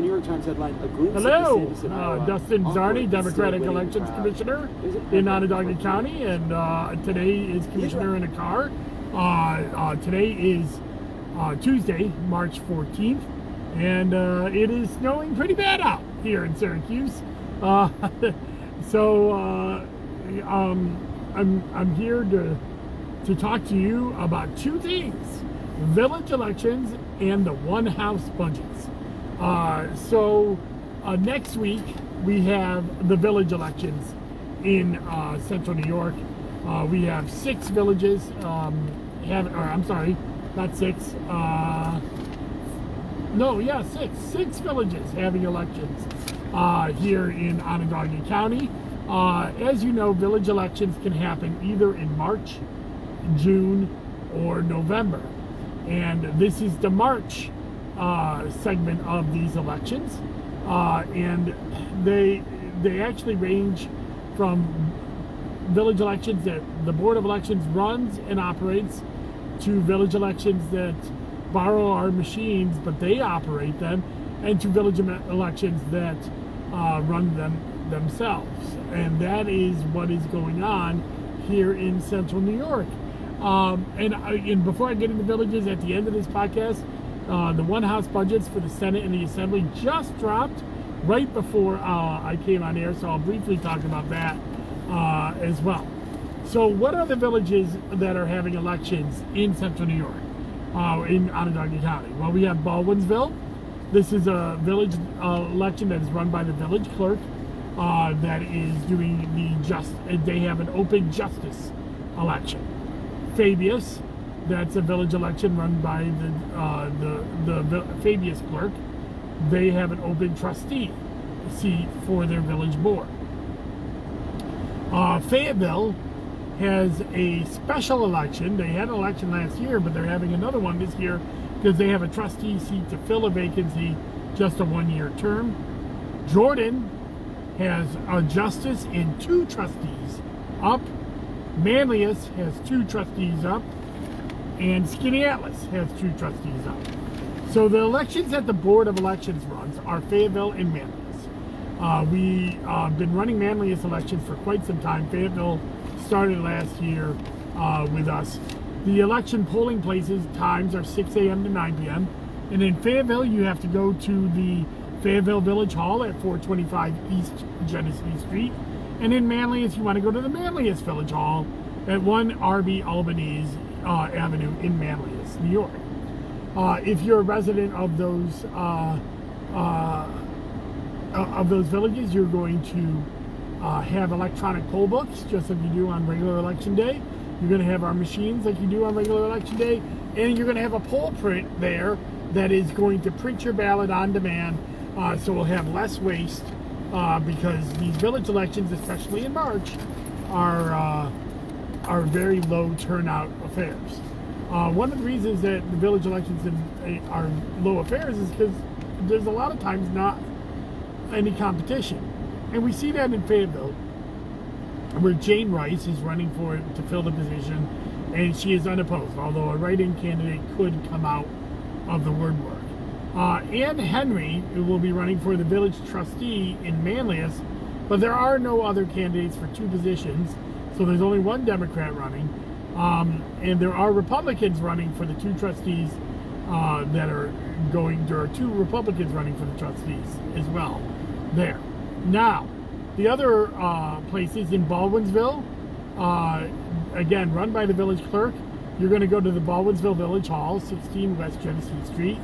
New York Times headline, a glimpse Hello, of DeSantis in Iowa. Dustin On Zarni, court, Democratic still winning Elections crowd. Commissioner Is it in perfect Onondaga for County, and today is Commissioner in a car. Today is Tuesday, March 14th, and it is snowing pretty bad out here in Syracuse. I'm here to talk to you about two things: village elections and the one house budgets. Next week we have the village elections in central New York. We have 6 villages six villages having elections here in Onondaga County. As you know, village elections can happen either in March, June, or November. And this is the March segment of these elections. And they actually range from village elections that the Board of Elections runs and operates to village elections that borrow our machines, but they operate them, and to village elections that run them themselves. And that is what is going on here in central New York. And before I get into villages, at the end of this podcast, the one house budgets for the Senate and the Assembly just dropped right before I came on air, so I'll briefly talk about that as well. So what are the villages that are having elections in central New York, in Onondaga County? Well, we have Baldwinsville. This is a village election that is run by the village clerk that is doing they have an open justice election. Fabius, that's a village election run by the Fabius clerk. They have an open trustee seat for their village board. Fayetteville has a special election. They had an election last year, but they're having another one this year because they have a trustee seat to fill a vacancy, just a 1-year term. Jordan has a justice and 2 trustees up. Manlius has 2 trustees up, and Skaneateles has 2 trustees up. So the elections that the Board of Elections runs are Fayetteville and Manlius. We've been running Manlius elections for quite some time. Fayetteville started last year with us. The election polling places times are 6 a.m. to 9 p.m. And in Fayetteville, you have to go to the Fayetteville Village Hall at 425 East Genesee Street. And in Manlius, you want to go to the Manlius Village Hall at 1 RB Albanese Avenue in Manlius, New York. If you're a resident of those villages, you're going to have electronic poll books, just like you do on regular election day. You're going to have our machines like you do on regular election day, and you're going to have a poll print there that is going to print your ballot on demand, so we'll have less waste, because these village elections, especially in March, are very low turnout affairs. One of the reasons that the village elections are low affairs is because there's a lot of times not any competition. And we see that in Fayetteville, where Jane Rice is running to fill the position, and she is unopposed, although a write-in candidate could come out of the woodwork. Ann Henry will be running for the village trustee in Manlius, but there are no other candidates for 2 positions, so there's only 1 Democrat running. And there are Republicans running for the 2 trustees there are 2 Republicans running for the trustees as well there. Now, the other places in Baldwinsville, again, run by the village clerk. You're going to go to the Baldwinsville Village Hall, 16 West Genesee Street.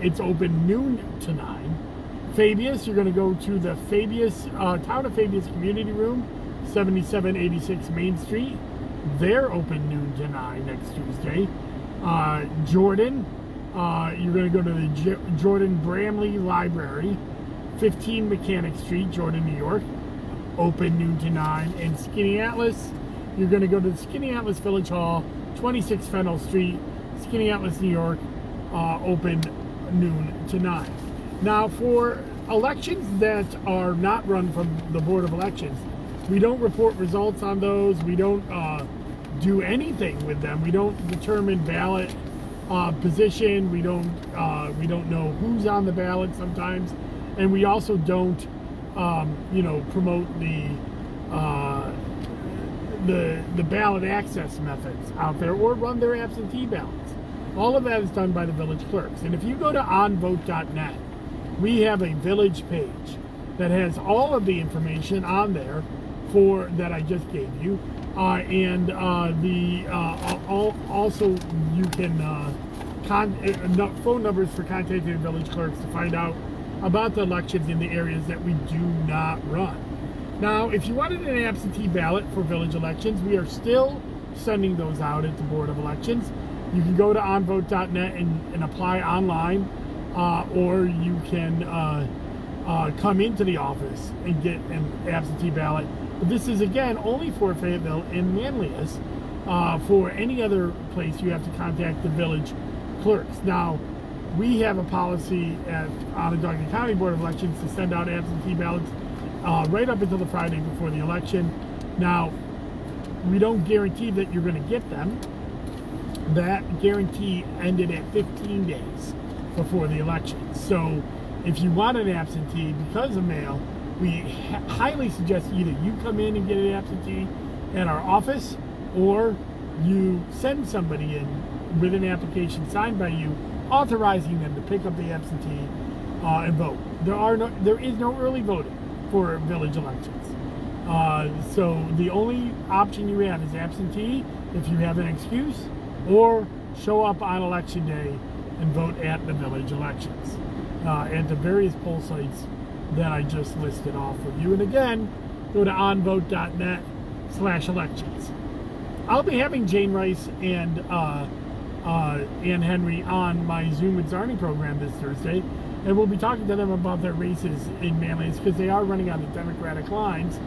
It's open noon to 9. Fabius, you're going to go to the Town of Fabius Community Room, 7786 Main Street. They're open noon to 9 next Tuesday. Jordan, you're going to go to the Jordan Bramley Library, 15 Mechanic Street, Jordan, New York, open noon to 9. And Skaneateles, you're going to go to the Skaneateles Village Hall, 26 Fennell Street, Skaneateles, New York, open noon to 9. Now, for elections that are not run from the Board of Elections, we don't report results on those. We don't do anything with them. We don't determine ballot position. We don't know who's on the ballot sometimes, and we also don't promote the ballot access methods out there or run their absentee ballots. All of that is done by the village clerks. And if you go to onvote.net, we have a village page that has all of the information on there that I just gave you, and also you can phone numbers for contacting the village clerks to find out about the elections in the areas that we do not run. Now, if you wanted an absentee ballot for village elections, we are still sending those out at the Board of Elections. You can go to onvote.net and apply online, or you can come into the office and get an absentee ballot. But this is, again, only for Fayetteville and Manlius. For any other place, you have to contact the village clerks. Now, we have a policy at Onondaga County Board of Elections to send out absentee ballots right up until the Friday before the election. Now, we don't guarantee that you're going to get them. That guarantee ended at 15 days before the election. So if you want an absentee because of mail, we highly suggest either you come in and get an absentee at our office, or you send somebody in with an application signed by you authorizing them to pick up the absentee and vote. There is no early voting for village elections. So the only option you have is absentee if you have an excuse, or show up on election day and vote at the village elections at the various poll sites that I just listed off for you. And again, go to onvote.net/elections. I'll be having Jane Rice and Ann Henry on my Zoom with Zarni program this Thursday, and we'll be talking to them about their races in Manlius, because they are running on the Democratic lines.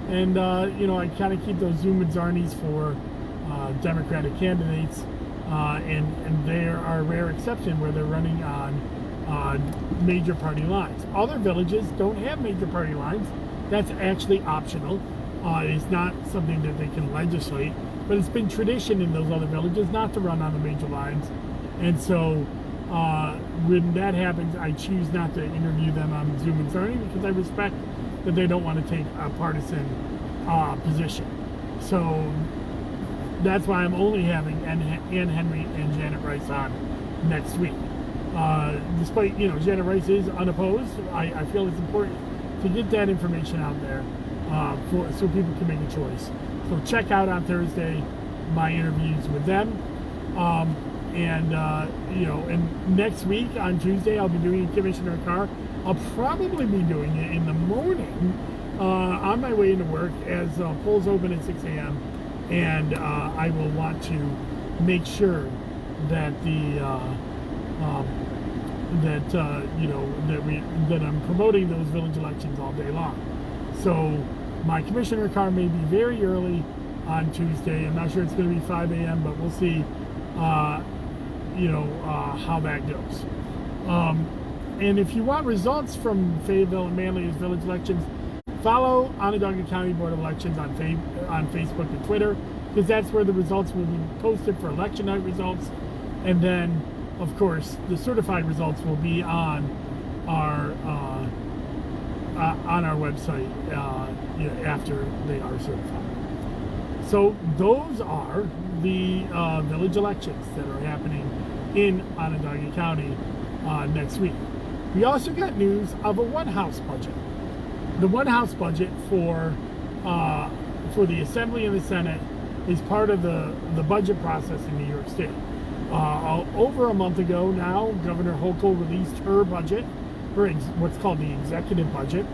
And I kind of keep those Zoom with Zarnis for Democratic candidates, and they are a rare exception where they're running on major party lines. Other villages don't have major party lines. That's actually optional. It's not something that they can legislate, but it's been tradition in those other villages not to run on the major lines. And so when that happens, I choose not to interview them on Zoom and Zarni, because I respect that they don't want to take a partisan position. So that's why I'm only having Ann Henry and Janet Rice on next week. Despite, Janet Rice is unopposed, I feel it's important to get that information out there so people can make a choice. So check out on Thursday my interviews with them. And next week on Tuesday, I'll be doing Commissioner Carr. I'll probably be doing it in the morning on my way into work, as polls open at 6 a.m. And I will want to make sure that that I'm promoting those village elections all day long. So my Commissioner Carr may be very early on Tuesday. I'm not sure it's going to be 5 a.m., but we'll see how that goes. And if you want results from Fayetteville and Manlius village elections, follow Onondaga County Board of Elections on Facebook and Twitter, because that's where the results will be posted for election night results. And then, of course, the certified results will be on our website after they are certified. So those are the village elections that are happening in Onondaga County next week. We also got news of a one-house budget. The one-house budget for the Assembly and the Senate is part of the budget process in New York State. Over a month ago now, Governor Hochul released her budget, what's called the executive budget,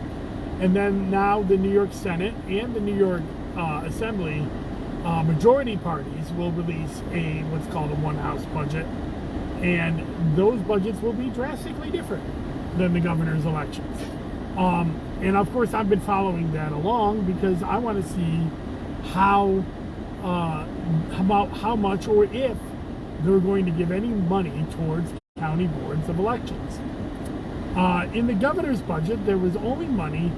and then now the New York Senate and the New York Assembly majority parties will release what's called a one-house budget, and those budgets will be drastically different than the governor's elections. And of course, I've been following that along because I want to see how much, or if they're going to give any money towards county boards of elections. In the governor's budget, there was only money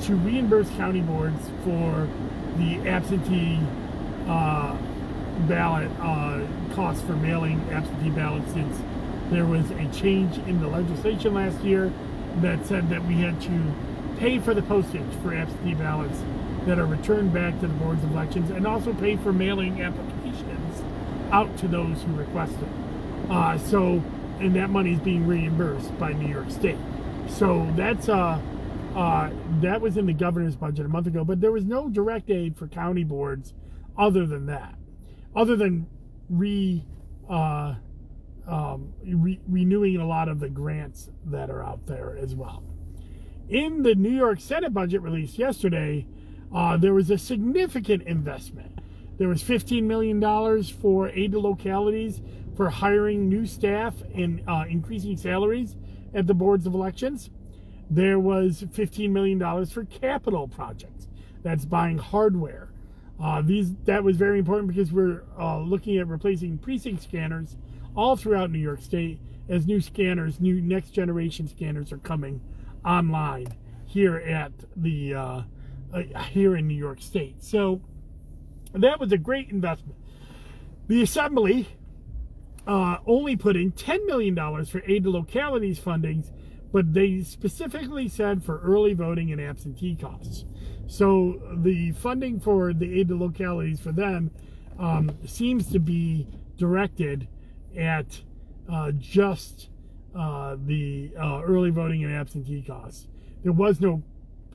to reimburse county boards for the absentee ballot costs for mailing absentee ballots, since there was a change in the legislation last year that said that we had to pay for the postage for absentee ballots that are returned back to the boards of elections, and also pay for mailing applications out to those who request it. And that money is being reimbursed by New York State. So that's that was in the governor's budget a month ago, but there was no direct aid for county boards other than that, other than renewing a lot of the grants that are out there as well. In the New York Senate budget released yesterday, there was a significant investment. There was $15 million for aid to localities for hiring new staff and increasing salaries at the boards of elections. There was $15 million for capital projects. That's buying hardware. That was very important because we're looking at replacing precinct scanners all throughout New York State, as new next generation scanners are coming online here at the here in New York State. So that was a great investment. The Assembly only put in $10 million for aid to localities fundings, but they specifically said for early voting and absentee costs. So the funding for the aid to localities for them seems to be directed at just the early voting and absentee costs. There was no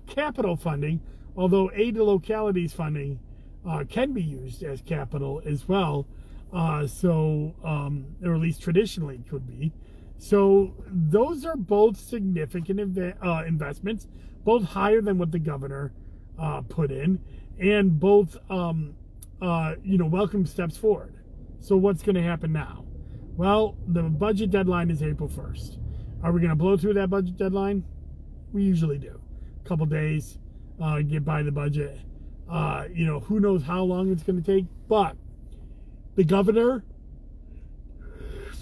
capital funding, although aid to localities funding can be used as capital as well. Or at least traditionally could be. So those are both significant investments, both higher than what the governor put in, and both welcome steps forward. So what's going to happen now? Well, the budget deadline is April 1st. Are we going to blow through that budget deadline? We usually do. A couple days, get by the budget. Who knows how long it's going to take, but the governor,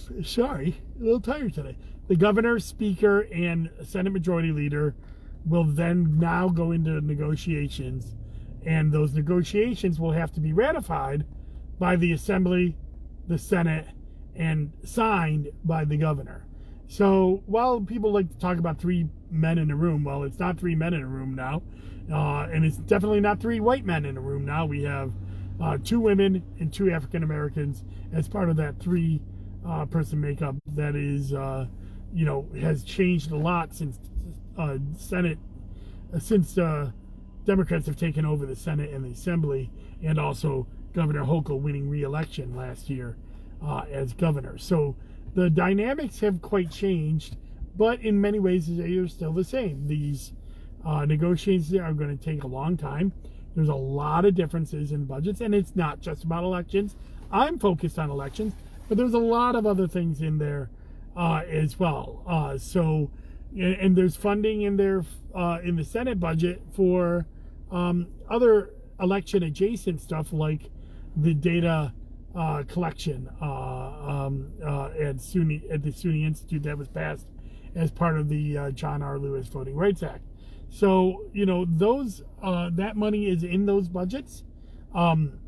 a little tired today. The governor, speaker, and Senate Majority Leader will then now go into negotiations, and those negotiations will have to be ratified by the Assembly, the Senate, and signed by the governor. So while people like to talk about 3 men in a room, well, it's not 3 men in a room now, and it's definitely not 3 white men in a room now. We have 2 women and 2 African Americans as part of that 3 person makeup that is, has changed a lot since Democrats have taken over the Senate and the Assembly, and also Governor Hochul winning re-election last year as governor. So the dynamics have quite changed, but in many ways they are still the same. These negotiations are going to take a long time. There's a lot of differences in budgets, and it's not just about elections. I'm focused on elections, but there's a lot of other things in there as well. And there's funding in there in the Senate budget for other election adjacent stuff, like the data collection at the SUNY Institute that was passed as part of the John R. Lewis Voting Rights Act. So those that money is in those budgets, and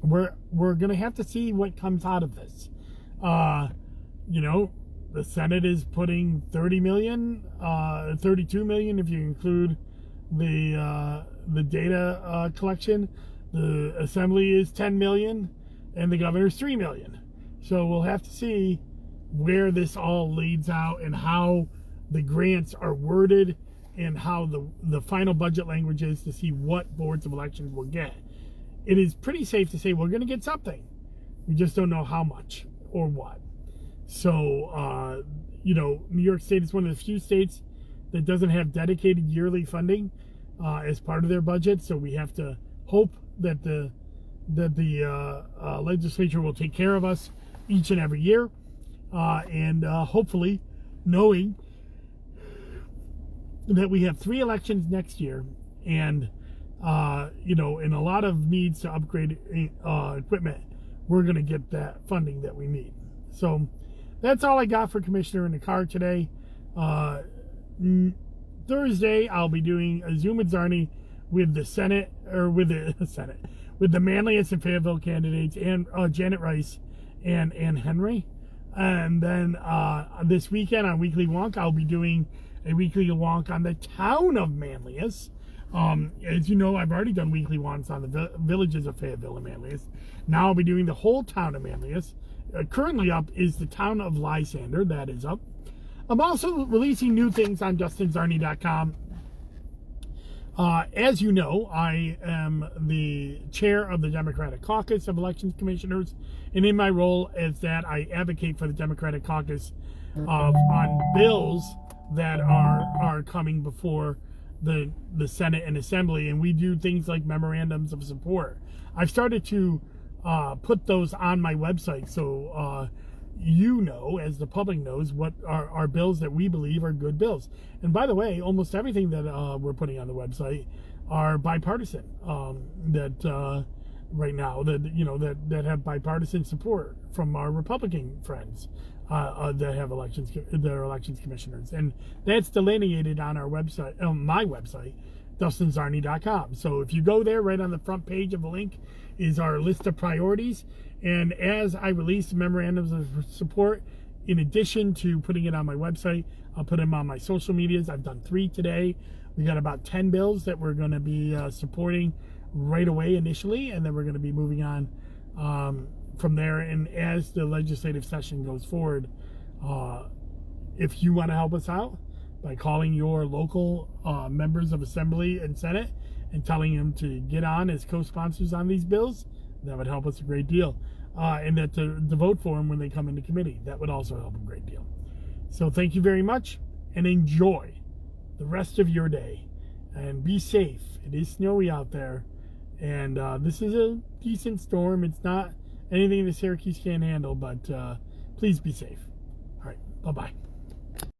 we're gonna have to see what comes out of this. The Senate is putting $30 million, $32 million if you include the data collection. The Assembly is $10 million, and the governor's $3 million. So we'll have to see where this all leads out, and how the grants are worded, and how the final budget language is, to see what boards of elections will get. It is pretty safe to say we're going to get something. We just don't know how much or what. So, New York State is one of the few states that doesn't have dedicated yearly funding as part of their budget. So we have to hope that the legislature will take care of us each and every year, and hopefully, knowing that we have 3 elections next year, and and a lot of needs to upgrade equipment, we're going to get that funding that we need. So that's all I got for Commissioner in the Car today. Thursday, I'll be doing a Zoom with Zarni with the Senate, or with with the manliest and Fayetteville candidates, and Janet Rice and Henry. And then this weekend on Weekly Wonk, I'll be doing a weekly wonk on the town of Manlius. As you know, I've already done weekly wonks on the villages of Fayetteville and Manlius. Now I'll be doing the whole town of Manlius. Currently up is the town of Lysander. That is up. I'm also releasing new things on DustinZarni.com. As you know, I am the chair of the Democratic Caucus of Elections Commissioners, and in my role as that, I advocate for the Democratic Caucus on bills that are coming before the Senate and Assembly, and we do things like memorandums of support. I've started to put those on my website, so you know, as the public knows, what are bills that we believe are good bills. And by the way, almost everything that we're putting on the website are bipartisan. Right now, that have bipartisan support from our Republican friends that have elections commissioners, and that's delineated on our website, my website, DustinZarni.com. So if you go there, right on the front page of the link is our list of priorities. And as I release memorandums of support, in addition to putting it on my website, I'll put them on my social medias. I've done 3 today. We got about 10 bills that we're going to be supporting right away initially, and then we're going to be moving on from there. And as the legislative session goes forward, if you want to help us out by calling your local members of Assembly and Senate and telling them to get on as co-sponsors on these bills, that would help us a great deal. And that to vote for them when they come into committee, that would also help a great deal. So thank you very much, and enjoy the rest of your day. And be safe. It is snowy out there, and this is a decent storm. It's not anything the Syracuse can't handle, but please be safe. All right, bye-bye.